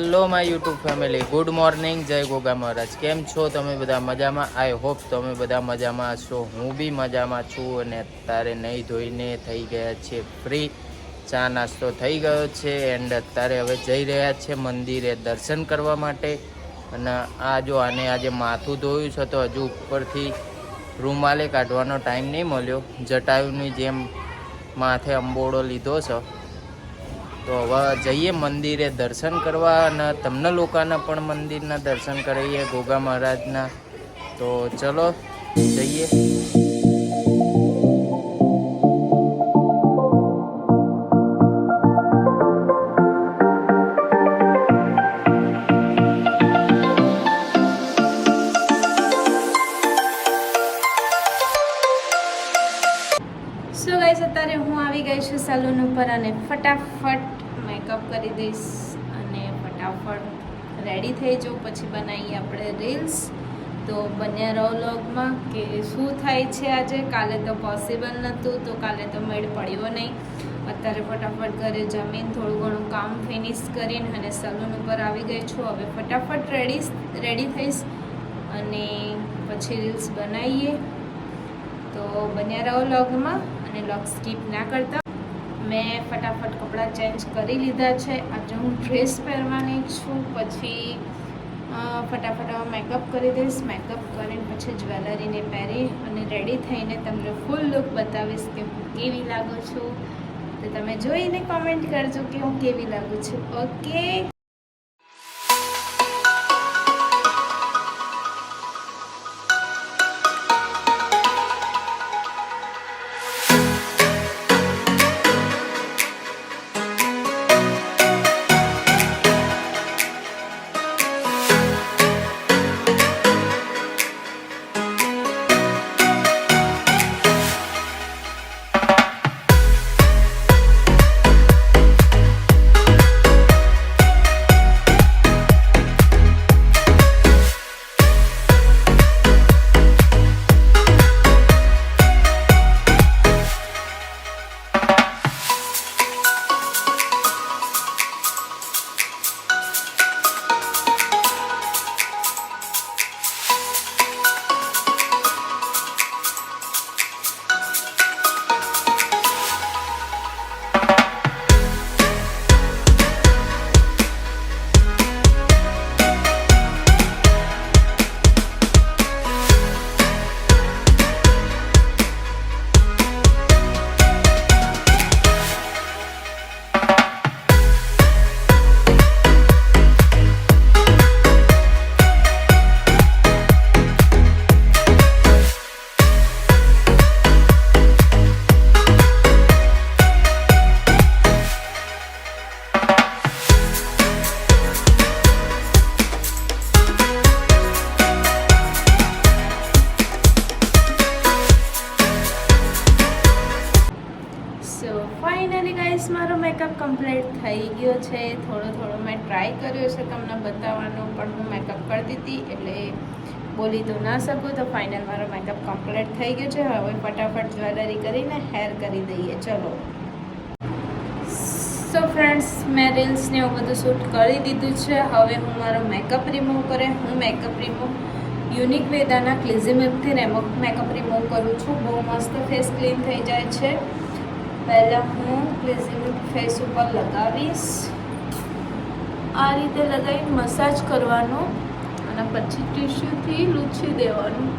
Hello my YouTube family, good morning, જય ગોગા મહારાજ. કેમ છો તમે બધા? મજામાં? આઈ હોપ તમે બધા મજામાં છો. હું બી મજામાં છું. અને અત્યારે નહીં ધોઈને થઈ ગયા છે ફ્રી. ચા નાસ્તો થઈ ગયો છે એન્ડ અત્યારે હવે જઈ રહ્યા છે મંદિરે દર્શન કરવા માટે. અને આ જો આને આજે માથું ધોયું છે તો હજુ ઉપરથી રૂમાલે કાઢવાનો ટાઈમ નહીં મળ્યો. જટાયુની જેમ માથે અંબોડો લીધો છે. તો હવે જઈએ મંદિરે દર્શન કરવા અને તમને લોકોને પણ મંદિરના દર્શન કરાવીએ ગોગા મહારાજના. તો ચલો જઈએ. સો ગાઈસ, અત્યારે હું આવી ગઈ છું સલૂન ઉપર અને ફટાફટ મેકઅપ કરી દઈશ અને ફટાફટ રેડી થઈ જાઉં. પછી બનાવીએ આપણે રીલ્સ. તો બન્યા રહો વ્લોગમાં કે શું થાય છે આજે. કાલે તો પોસિબલ નહોતું, તો કાલે તો મેળ પડ્યો નહીં. અત્યારે ફટાફટ ઘરે જમીન થોડું ઘણું કામ ફિનિશ કરીને અને સલૂન ઉપર આવી ગઈ છું. હવે ફટાફટ રેડી થઈશ અને પછી રીલ્સ બનાવીએ. તો બન્યા રહો વ્લોગમાં અને વ્લોગ સ્કીપ ના કરતા. મેં ફટાફટ કપડાં ચેન્જ કરી લીધા છે. આજે હું ડ્રેસ પહેરવાની છું. પછી ફટાફટ મેકઅપ કરી દઈશ. મેકઅપ કરીને પછી જ્વેલરીને પહેરી અને રેડી થઈને તમને ફૂલ લુક બતાવીશ કે હું કેવી લાગું છું. તો તમે જોઈને કોમેન્ટ કરજો કે હું કેવી લાગું છું. ઓકે. ફાઇનલી ગાઈસ, મારો મેકઅપ કમ્પ્લીટ થઈ ગયો છે. થોડો મેં ટ્રાય કર્યો છે તમને બતાવવાનો, પણ હું મેકઅપ કરતી હતી એટલે બોલી તો ના શકું. તો ફાઇનલ મારો મેકઅપ કમ્પ્લીટ થઈ ગયો છે. હવે ફટાફટ જ્વેલરી કરીને હેર કરી દઈએ. ચલો. સો ફ્રેન્ડ્સ, મેં રીલ્સને એવું બધું શૂટ કરી દીધું છે. હવે હું મારો મેકઅપ રિમૂવ હું મેકઅપ રિમૂવ યુનિક વેદાના ક્લિઝી મિલ્કથી મેકઅપ રિમૂવ કરું છું. બહુ મસ્ત ફેસ ક્લીન થઈ જાય છે. પહેલાં હું ક્લિઝી મિલ્ક ફેસ ઉપર લગાવીશ. આ રીતે લગાવી મસાજ કરવાનો અને પછી ટીશ્યુથી લૂછી દેવાનું.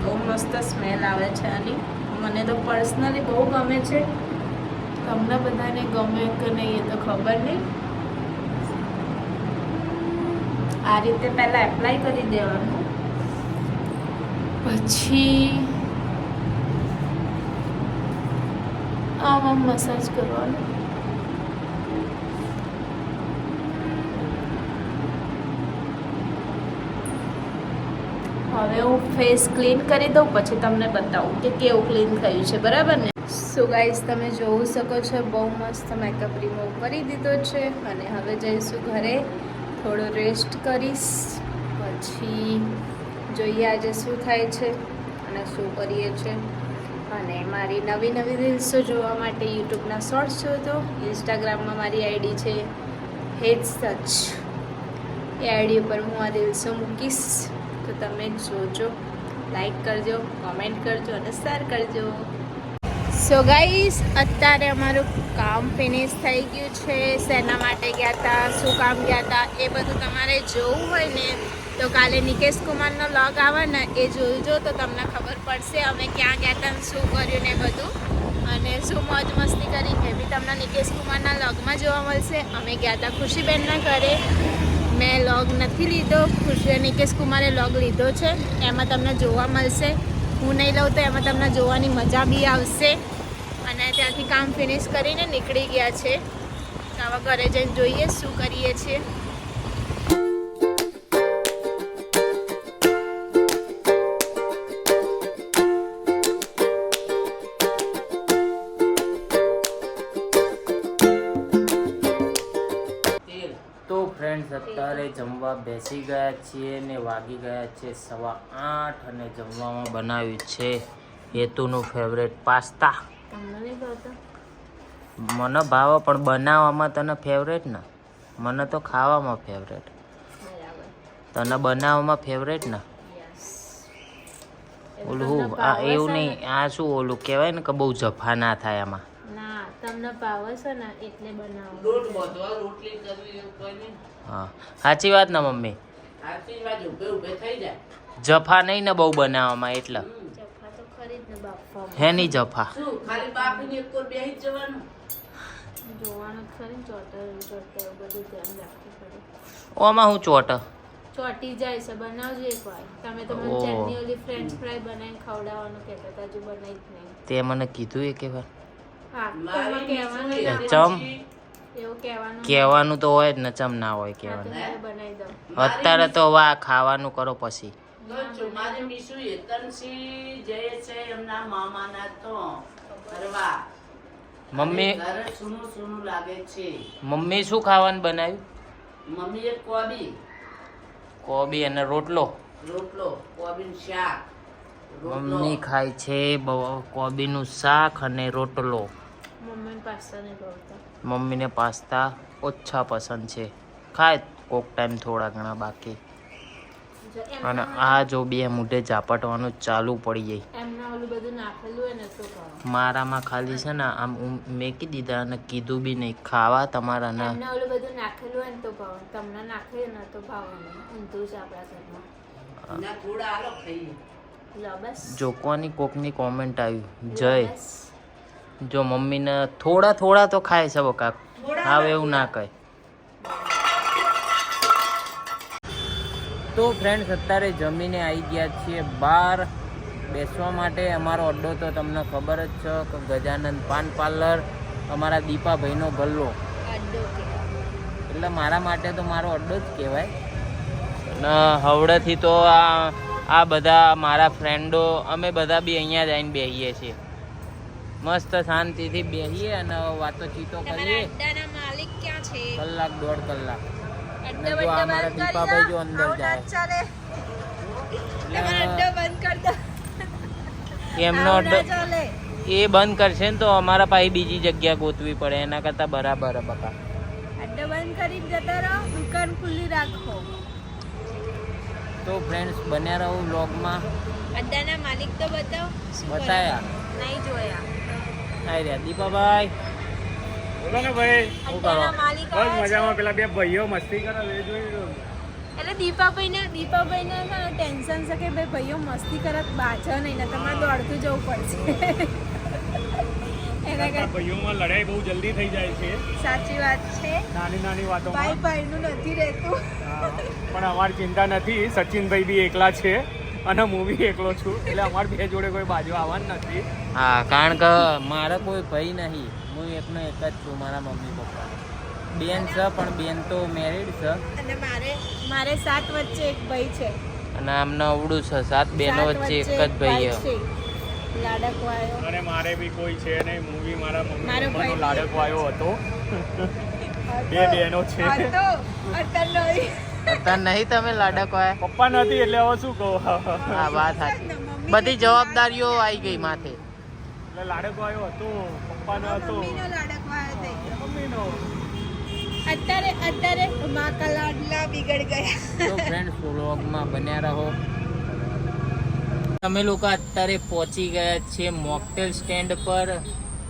બહુ મસ્ત સ્મેલ આવે છે આની. મને તો પર્સનલી બહુ ગમે છે. તમને બધાને ગમે કે નહીં એ તો ખબર નહીં. આ રીતે પહેલાં એપ્લાય કરી દેવાનું, પછી આમ મસાજ કરવાનું. હવે હું ફેસ ક્લીન કરી દઉં, પછી તમને બતાવું કે કેવું ક્લીન થયું છે. બરાબર ને? સો ગાઈસ, તમે જોઈ શકો છો બહુ મસ્ત મેકઅપ રિમૂવ કરી દીધો છે. અને હવે જઈશું ઘરે, થોડો રેસ્ટ કરીશ, પછી જોઈએ આજે શું થાય છે અને શું કરીએ છીએ. અને મારી નવી નવી રીલ્સો જોવા માટે યુટ્યુબના શોર્ટ્સ જોજો. ઇન્સ્ટાગ્રામમાં મારી આઈડી છે હેડ સચ. એ આઈડી ઉપર હું આ રીલ્સો મૂકીશ, તો તમે જોજો, લાઈક કરજો, કોમેન્ટ કરજો અને શેર કરજો. સો ગાઈસ, અત્યારે અમારું કામ ફિનિશ થઈ ગયું છે. શેના માટે ગયા હતા, શું કામ ગયા હતા, એ બધું તમારે જોવું હોય ને તો કાલે નિકેશ કુમારનો વ્લોગ આવે ને એ જોજો, તો તમને ખબર પડશે અમે ક્યાં ગયા હતા, શું કર્યું ને બધું, અને શું મોજ મસ્તી કરી એ બી તમને નિકેશ કુમારના વ્લોગમાં જોવા મળશે. અમે ગયા હતા ખુશીબેનના ઘરે. મેં વ્લોગ નથી લીધો, નિકેશ કુમારે વ્લોગ લીધો છે, એમાં તમને જોવા મળશે. હું નહીં લઉં તો એમાં તમને જોવાની મજા બી આવશે. અને ત્યાંથી કામ ફિનિશ કરીને નીકળી ગયા છે. તો હવે ઘરે જઈને જોઈએ શું કરીએ છીએ. તો ફ્રેન્ડ્સ, અત્યારે જમવા બેસી ગયા છીએ ને વાગી ગયા છે 8:15 અને જમવામાં બનાવ્યું છે હેતુનું ફેવરેટ પાસ્તા. તમને નહીં ભાવતા? મને ભાવે પણ બનાવવામાં તને ફેવરેટ ને, મને તો ખાવામાં ફેવરેટ. બરાબર. તને બનાવવામાં ફેવરેટ ને. ઓલું આ એવું નહીં, આ શું ઓલું કહેવાય ને કે બહુ જફા ના થાય આમાં. ના, તમને ભાવે છે ને એટલે બનાવો. હા, સાચી વાત ને મમ્મી. જફા નહીં ને બહુ બનાવવામાં એટલે. જફા તો ખરી જ ને બાફવામાં. હે નહીં જફા. જોવાનું ખરી ને, ચોટર બધું ધ્યાન રાખવું પડે. ઓમાં હું ચોટ ચોટી જાય છે, બનાવજો એકવાર. તમે તો મને ચટણી ઓલી ફ્રેન્ચ ફ્રાય બનાવીને ખવડાવવાનું કહેતા હતા, હજુ બનાવી જ નહીં. તે મને કીધું એ કેવા હા, તમે કહેવાનું ચમ એવું કહેવાનું કહેવાનું તો હોય જ ને, ચમ ના હોય હા, તો કહેવાનું. મારે બનાવી દઉં. અત્યારે તો વાહ ખાવાનું કરો પછી. મમ્મી મમ્મી શું ખાવાનું બનાવ્યું? મમ્મીએ કોબી કોબી અને રોટલો. કોબીનું શાક. મમ્મી ખાય છે કોબીનું શાક અને રોટલો. મમ્મીને પાસ્તા નહીં ભાવતા. મમ્મીને પાસ્તા ઓછા પસંદ છે, ખાય કોક ટાઈમ થોડા ઘણા બાકી. જો અને આ જો બે મૂઢે ઝાપટવાનું ચાલુ પડી જાય. એમના ઓલું બધું નાખેલું હોય ને તો ભાવે. મારામાં ખાલી છે ને આમ મેકી દીધા અને કીધું બી નહીં ખાવા તમારા ના. એમને ઓલું બધું નાખેલું હોય ને તો ભાવે, તમને નાખે ને તો ભાવે નહીં. ઊંધું છે આપણા ઘરમાં. ના થોડા આલો ખાઈએ. લો બસ. જો કોની કોકની કોમેન્ટ આવી જય. લો બસ. જો મમ્મીને થોડા થોડા તો ખાય છે કાક, હવે એવું ના કહે. તો ફ્રેન્ડ્સ, અત્યારે જમીને આવી ગયા છીએ બહાર બેસવા માટે. અમારો અડ્ડો તો તમને ખબર જ છે કે ગજાનંદ પાન પાર્લર, અમારા દીપાભાઈનો ગલ્લો. અડ્ડો કહેવાય. એટલે મારા માટે તો મારો અડ્ડો જ કહેવાય. અને હવડેથી તો આ બધા મારા ફ્રેન્ડો અમે બધા બી અહીંયા જ આવીને બેસીએ છીએ. મસ્ત શાંતિથી બેસીએ અને વાતોચીતો કરીએ. અડ્ડાના માલિક ક્યાં છે? કલાક દોઢ કલાક. અડ્ડો જો આ મારા દીપાભાઈ જો અંદર જાય. ચાલે. તમારો અડ્ડો બંધ કર દો. એમનો અડ્ડો ચાલે. એ બંધ કરશે ને તો અમારા પાસે બીજી જગ્યા ગોતવી પડે, એના કરતાં બરાબર બકા. અડ્ડો બંધ કરી જતા રહો, દુકાન ખુલ્લી રાખો. તો ફ્રેન્ડ્સ, બન્યા રહો વ્લોગમાં. અડ્ડાના માલિક તો બતાવો. શું બતાયા કરો? નહીં જોયા. આવી રહ્યા દીપાભાઈ. બોલો ને ભાઈ. શું કરો? અડ્ડાના માલિક બસ આવ્યા છે. મજામાં. પેલા બે ભાઈઓ મસ્તી કરે એ જોઈ લો. એટલે દીપાભાઈને ટેન્શન છે કે ભાઈ ભાઈઓ મસ્તી કરત બાજા નહીં ને તમારે દોડતું જવું પડશે. એના આ ભાઈઓમાં લડાઈ બહુ જલ્દી થઈ જાય છે, સાચી વાત છે. નાની નાની ભાઈ વાતોમાં. ભાઈનું નથી રહેતું. હા, પણ અમારી ચિંતા નથી. સચિનભાઈ બી એકલા છે અને હું બી એકલો છું, એટલે અમારે બે જોડે કોઈ બાજુ આવવાનું નથી. હા, કારણ કે મારે કોઈ ભાઈ નહીં, હું એકનો એક જ છું. મારા મમ્મી પપ્પા બેન છે, પણ બેન તો મેરિડ છે. અને મારે 7 વચ્ચે એક ભાઈ છે. અને આમને અવડું છે, 7 બહેનો વચ્ચે એક જ ભાઈ છે. લાડકવાયો. અને મારે બી કોઈ છે નહીં. હું બી મારા મમ્મી મારો પપ્પાનો ભાઈ લાડકવાયો હતો. બે બહેનો છે. અત્યારે નહીં તમે લાડક હોય. પપ્પા નથી એટલે હવે શું કહું. હા, વાત સાચી. બધી જવાબદારીઓ આવી ગઈ માથે. એટલે લાડકો આવ્યો હતો, પપ્પાનો હતો, મમ્મીનો લાડકવા આવ્યો હતો. મમ્મીનો. અત્યારે માં કા લાડલા બિગડ ગયા. તો ફ્રેન્ડ્સ વ્લોગમાં બન્યા રહો. અમે લોકો અત્યારે પહોંચી ગયા છીએ મોકટેલ સ્ટેન્ડ પર,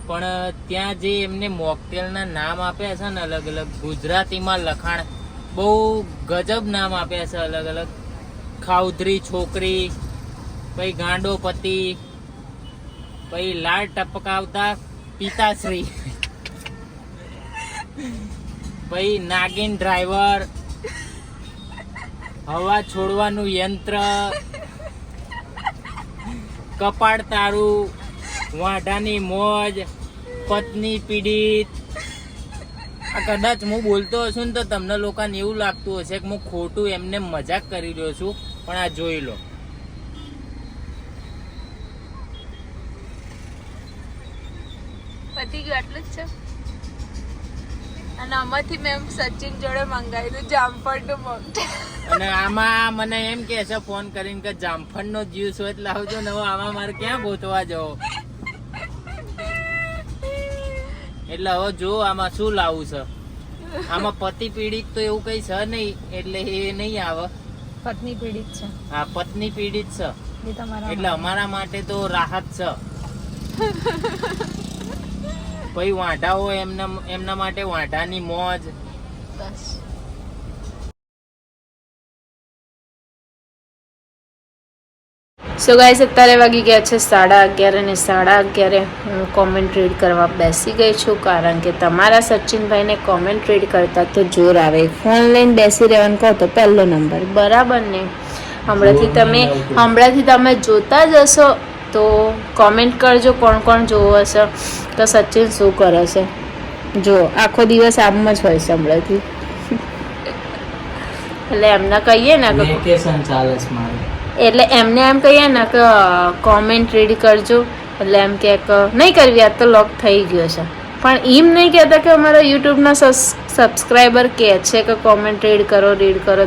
પણ ત્યાં જે એમને મોકટેલના નામ આપ્યા છે ને અલગ અલગ ગુજરાતીમાં લખાણ, બહુ ગજબ નામ આપ્યા છે અલગ અલગ. ખાઉધરી છોકરી, પછી ગાંડો પતિ, પછી લાડ ટપકાવતા પિતાશ્રી, પછી નાગિન ડ્રાઈવર, હવા છોડવાનું યંત્ર, કપાળ તારું, વાંઢાની મોજ, પત્ની પીડિત. આ કદાચ હું બોલતો હશું ને તો તમને લોકોને એવું લાગતું હશે કે હું ખોટું એમને મજાક કરી રહ્યો છું, પણ આ જોઈ લો. પતી ગયું આટલું જ છે. અને આમાંથી મેં સચિન જોડે મંગાવ્યું જામફળનું મોકટેલ. અને આમાં મને એમ કે છે ફોન કરીને કે જામફળનો જ્યુસ હોય એટલે લાવજો ને. હવે આમાં મારે ક્યાં ગોતવા જવો? એટલે હવે જો આમાં શું લાવવું છે. આમાં પતિ પીડિત તો એવું કઈ છે નહીં, એટલે એ નહીં આવે. પત્ની પીડિત છે. હા, પત્ની પીડિત છે એ તમારા એટલે અમારા માટે તો રાહત છે. પછી વાંઢા હોય એમના માટે વાંઢાની મોજ. બસ. સો ગાઈસ અત્યારે વાગી ગયા છે 11:30 અને 11:30 હું કોમેન્ટ રીડ કરવા બેસી ગઈ છું, કારણ કે તમારા સચિનભાઈને કોમેન્ટ રીડ કરતા તો જોર આવે. ફોન લઈને બેસી રહેવાનું કહો તો પહેલો નંબર, બરાબર ને? હમણાંથી તમે જોતા જ હશો તો કોમેન્ટ કરજો કોણ કોણ જોવો હશે તો સચિન શું કરે છે. જો આખો દિવસ આમ જ હોય છે હમણાંથી. એટલે એમને કહીએ ને કે વેકેશન ચાલે છે મારે, એટલે એમને એમ કહીએ ને કે કોમેન્ટ રીડ કરજો, એટલે એમ કે નહીં કરવી, આ તો લોક થઈ ગયો છે. પણ એમ નહીં કહેતા કે અમારા યુટ્યુબના સબસ્ક્રાઈબર કહે છે કે કોમેન્ટ રીડ કરો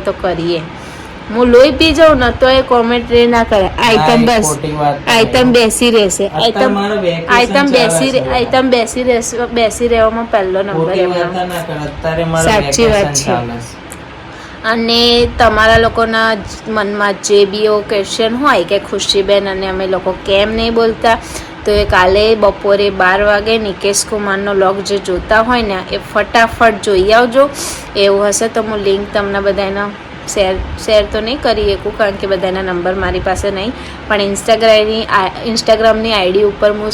તો કરીએ. હું લોહી પી જાઉં ને તો એ કોમેન્ટ રીડ ના કરે. આઈટમ બેસી રહેશે, આઈટમ બેસી રહેવામાં પહેલો નંબર એમનો. સાચી વાત છે. અને તમારા લોકોના મનમાં જે બી એવો ક્વેશ્ચન હોય કે ખુશીબેન અને અમે લોકો કેમ નહીં બોલતા, તો એ કાલે બપોરે 12 વાગે નિકેશ કુમારનો વ્લોગ જે જોતા હોય ને એ ફટાફટ જોઈ આવજો. એવું હશે તો હું લિંક તમને બધાને શેર તો નહીં કરી શકું, કારણ કે બધાના નંબર મારી પાસે નહીં, પણ ઇન્સ્ટાગ્રામની આઈડી ઉપર હું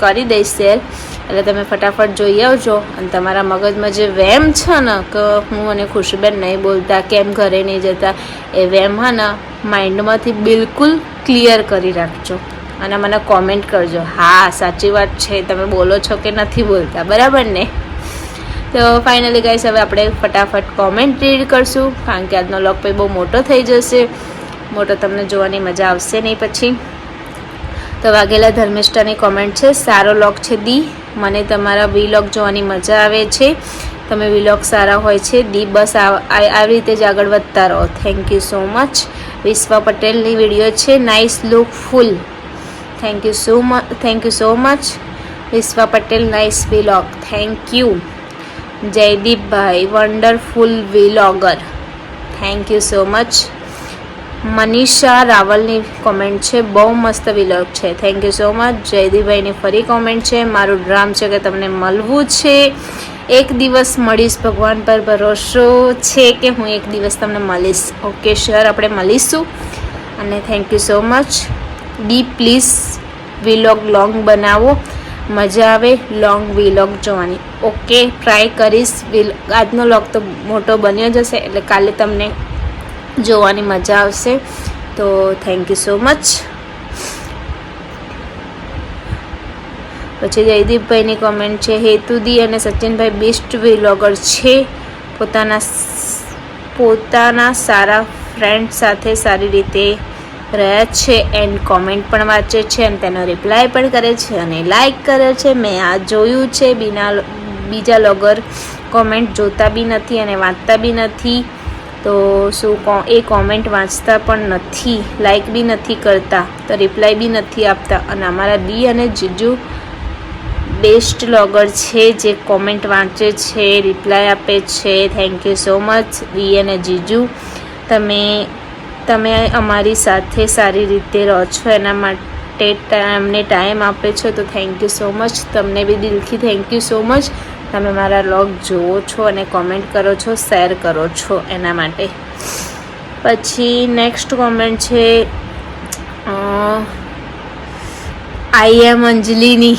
કરી દઈશ શેર. એટલે તમે ફટાફટ જોઈ આવજો. અને તમારા મગજમાં જે વેમ છે ને કે હું અને ખુશીબેન નહીં બોલતા, કેમ ઘરે નહીં જતા, એ વેમ હા ને માઇન્ડમાંથી બિલકુલ ક્લિયર કરી રાખજો અને મને કોમેન્ટ કરજો. હા સાચી વાત છે, તમે બોલો છો કે નથી બોલતા, બરાબર ને? તો ફાઇનલી ગાઈસ હવે આપણે ફટાફટ કોમેન્ટ રીડ કરશું, કારણ કે આજનો વ્લોગ પછી બહુ મોટો થઈ જશે. મોટો તમને જોવાની મજા આવશે નહીં પછી. તો વાઘેલા ધર્મિષ્ઠાની કોમેન્ટ છે, સારો વ્લોગ છે દી, મને તમારા વ્લોગ જોવાની મજા આવે છે, તમે વ્લોગ સારા હોય છે દી, બસ આવી રીતે જ આગળ વધતા રહો. Thank you so much. Vishwa પટેલની વિડીયો છે, નાઇસ લુક ફૂલ. Thank you so much Vishwa Patel, nice vlog. Thank you. જયદીપભાઈ, wonderful vlogger. Thank you so much. Manisha રાવલની કોમેન્ટ છે, બહુ મસ્ત વ્લોગ છે. Thank you so much. જયદીપભાઈની ફરી કોમેન્ટ છે, મારું ડ્રામ છે કે તમને મળવું છે, એક દિવસ મળીશ, ભગવાન પર ભરોસો છે કે હું એક દિવસ તમને મળીશ. ઓકે શ્યોર, આપણે મળીશું. અને thank you so much. D please vlog long બનાવો, મજા આવે લોંગ વ્લોગ જોવાની. ઓકે ટ્રાય કરીશ. આજનો વ્લોગ તો મોટો બન્યો જશે એટલે કાલે તમને જોવાની મજા આવશે. તો થેન્ક યુ સો મચ. પછી જયદીપભાઈની કોમેન્ટ છે, હેતુદી અને સચિનભાઈ બેસ્ટ વ્લોગર છે, પોતાના સારા ફ્રેન્ડ સાથે સારી રીતે રહ્યા છે એન્ડ કોમેન્ટ પણ વાંચે છે અને તેનો રિપ્લાય પણ કરે છે અને લાઈક કરે છે. મેં આ જોયું છે. બીજા વ્લોગર કોમેન્ટ જોતા બી નથી અને વાંચતા બી નથી. તો શું એ કોમેન્ટ વાંચતા પણ નથી, લાઈક બી નથી કરતા, તો રિપ્લાય બી નથી આપતા. અને અમારા દી અને જીજુ બેસ્ટ વ્લોગર છે જે કોમેન્ટ વાંચે છે, રિપ્લાય આપે છે. થેન્ક યુ સો મચ દી અને જીજુ. તમે અમારી સાથે સારી રીતે રહો છો, એના માટે અમને ટાઈમ આપે છો, તો થેન્ક યુ સો મચ. તમને બી દિલથી થેન્ક યુ સો મચ. તમે મારા વ્લોગ જુઓ છો અને કોમેન્ટ કરો છો, શેર કરો છો, એના માટે. પછી નેક્સ્ટ કોમેન્ટ છે આઈ એમ અંજલિની.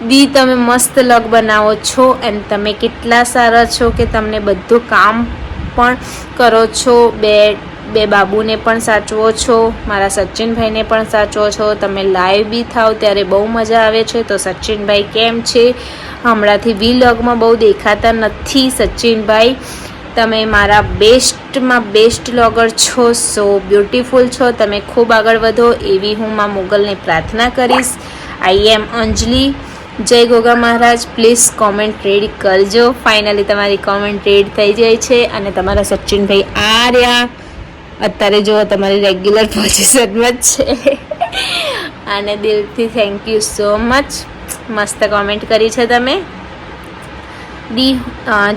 દી તમે મસ્ત વ્લોગ બનાવો છો અને તમે કેટલા સારા છો કે તમને બધું કામ પણ કરો છો, બે બાબુને પણ સાચવો છો, મારા સચિનભાઈને પણ સાચવો છો. તમે લાઈવ બી થાવ ત્યારે બહુ મજા આવે છે. તો સચિનભાઈ કેમ છે? હમણાંથી વ્લોગમાં બહુ દેખાતા નથી સચિનભાઈ. તમે મારા બેસ્ટમાં બેસ્ટ વ્લોગર છો, સો બ્યુટીફુલ છો. તમે ખૂબ આગળ વધો એવી હું માં મુગલને પ્રાર્થના કરીશ. આઈ એમ અંજલિ. જય ગોગા મહારાજ. પ્લીઝ કોમેન્ટ રેડ કરજો. ફાઇનલી તમારી કોમેન્ટ રેડ થઈ જાય છે અને તમારા સચિનભાઈ આ રહ્યા અત્યારે જો તમારી રેગ્યુલર પોઝિશનમાં જ છે. અને દિલથી થેન્ક યુ સો મચ. મસ્ત કોમેન્ટ કરી છે તમે.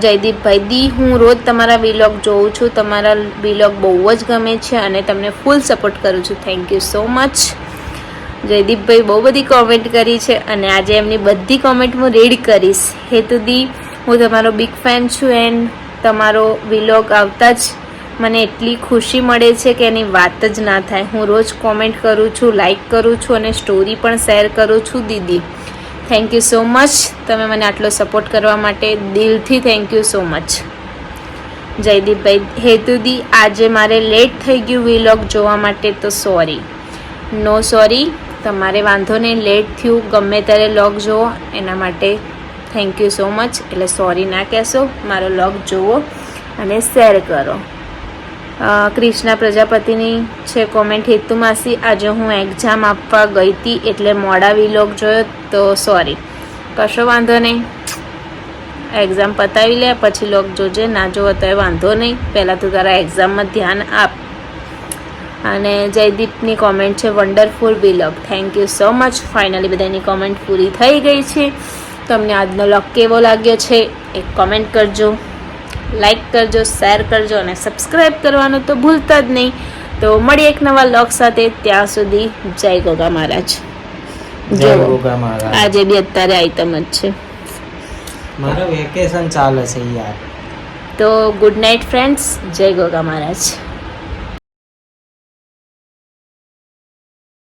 જયદીપભાઈ દી, હું રોજ તમારા વ્લોગ જોઉં છું. તમારા વ્લોગ બહુ જ ગમે છે અને તમને ફૂલ સપોર્ટ કરું છું. Thank you so much. જયદીપભાઈ બહુ બધી કોમેન્ટ કરી છે અને આજે એમની બધી કોમેન્ટ હું રીડ કરીશ. હેતુદી, હું તમારો બિગ ફેન છું એન્ડ તમારો વ્લોગ આવતા જ મને એટલી ખુશી મળે છે કે એની વાત જ ના થાય. હું રોજ કોમેન્ટ કરું છું, લાઈક કરું છું અને સ્ટોરી પણ શેર કરું છું. દીદી થેન્ક યુ સો મચ. તમે મને આટલો સપોર્ટ કરવા માટે દિલથી થેન્ક યુ સો મચ. જયદીપભાઈ, હેતુદી આજે મારે લેટ થઈ ગયું વ્લોગ જોવા માટે, તો સોરી. નો સોરી, તમારે વાંધો નહીં, લેટ થયું. ગમે ત્યારે વ્લોગ જુઓ એના માટે થેન્ક યુ સો મચ. એટલે સોરી ના કહેશો, મારો વ્લોગ જુઓ અને શેર કરો. કૃષ્ણા પ્રજાપતિની છે કોમેન્ટ. હેતુ માસી, આજે હું એક્ઝામ આપવા ગઈ હતી એટલે મોડા વ્લોગ જોયો, તો સોરી. કશો વાંધો નહીં, એક્ઝામ પતાવી લે પછી વ્લોગ જોજે. ના જોવો તો એ વાંધો નહીં, પહેલાં તું તારા એક્ઝામમાં ધ્યાન આપ. અને જયદીપની કોમેન્ટ છે wonderful vlog. Thank you so much. Finally બધાની કોમેન્ટ પૂરી થઈ ગઈ છે. તમને આજનો વ્લોગ કેવો લાગ્યો છે એક કોમેન્ટ કરજો, લાઈક કરજો, શેર કરજો અને સબસ્ક્રાઈબ કરવાનું તો ભૂલતા જ નહીં. તો મળીએ એક નવા વ્લોગ સાથે. ત્યાં સુધી જય ગોગા મહારાજ. જય ગોગા મહારાજ. આજે બી અત્યારે આઈટમ જ છે. મારો વેકેશન ચાલે છે યાર. તો ગુડ નાઇટ ફ્રેન્ડ્સ. જય ગોગા મહારાજ.